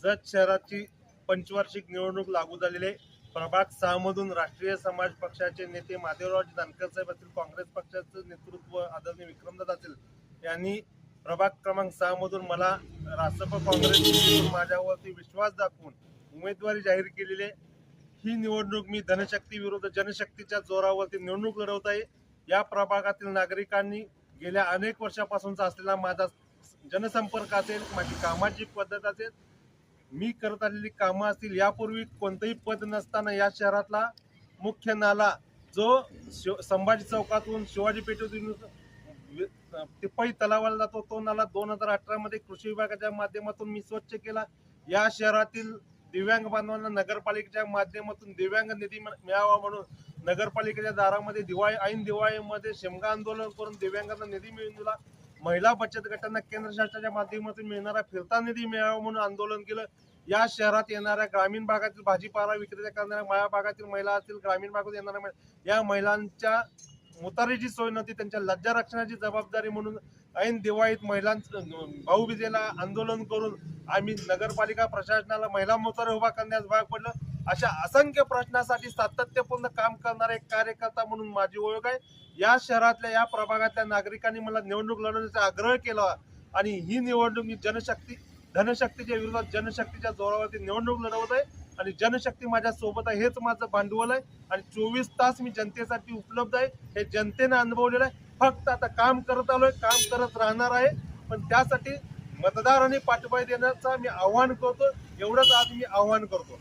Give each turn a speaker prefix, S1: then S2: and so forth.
S1: जत शहराची पंचवार्षिक निवडणूक लागू झालेली आहे। प्रभाग 6 मधून राष्ट्रीय समाज पक्षाचे नेते महादेवराव जानकर साहेब असतील, काँग्रेस पक्षाचं नेतृत्व आदरणीय विक्रमदादा असेल यांनी प्रभाग क्रमांक 6 मधून मला रासप काँग्रेस माझ्यावरती विश्वास दाखवून उमेदवारी जाहीर केलेली आहे। ही निवडणूक मी धनशक्ती विरुद्ध जनशक्तीच्या जोरावरती निवडणूक लढवत आहे। या प्रभागातील नागरिकांनी गेल्या अनेक वर्षापासूनचा असलेला माझा जनसंपर्क असेल, माझी कामाची पद्धत असेल, मी करत आलेली कामं असतील, यापूर्वी कोणतंही पद नसताना या शहरातला मुख्य नाला जो संभाजी चौकातून शिवाजी पेठेतून तिप्पाई तलावाला जातो तो नाला 2018 मध्ये कृषी विभागाच्या माध्यमातून मी स्वच्छ केला। या शहरातील दिव्यांग बांधवांना नगरपालिकेच्या माध्यमातून दिव्यांग निधी मिळावा म्हणून नगरपालिकेच्या दारामध्ये ऐन दिवाळीमध्ये शेमगा आंदोलन करून दिव्यांगांना निधी मिळवून दिला। महिला बचत गटांना केंद्र शासनाच्या माध्यमातून मिळणारा फिरता निधी मिळावा म्हणून आंदोलन केलं। या शहरात येणाऱ्या ग्रामीण भागातील भाजीपाला विक्रेता करणाऱ्या माया भागातील महिला असतील, ग्रामीण भागात येणाऱ्या या महिलांच्या मुतारीची सोय नव्हती, त्यांच्या लज्जा रक्षणाची जबाबदारी म्हणून ऐन दिवाळीत महिलांचं भाऊबीजेला आंदोलन करून आम्ही नगरपालिका प्रशासनाला महिला मोर्चा उभा करण्यास भाग पडलं। अशा असंख्य प्रश्नासाठी सातत्यपूर्ण काम करणारा एक कार्यकर्ता म्हणून माझी ओळख आहे। या शहरातल्या या प्रभागातल्या नागरिकांनी मला निवडणूक लढवण्याचा आग्रह केला आणि ही निवडणूक मी धनशक्तीच्या विरोधात जनशक्तीच्या जोरावरती निवडणूक लढवत आहे आणि जनशक्ती माझ्या सोबत आहे, हेच माझं भांडवल आहे आणि 24 तास मी जनतेसाठी उपलब्ध आहे, हे जनतेने अनुभवलेलं आहे। फक्त आता काम करत आलोय, काम करत राहणार आहे, पण त्यासाठी मतदारांनी पाठिंबा देण्याचा मी आवाहन करतो। एवढंच आज मी आवाहन करतो।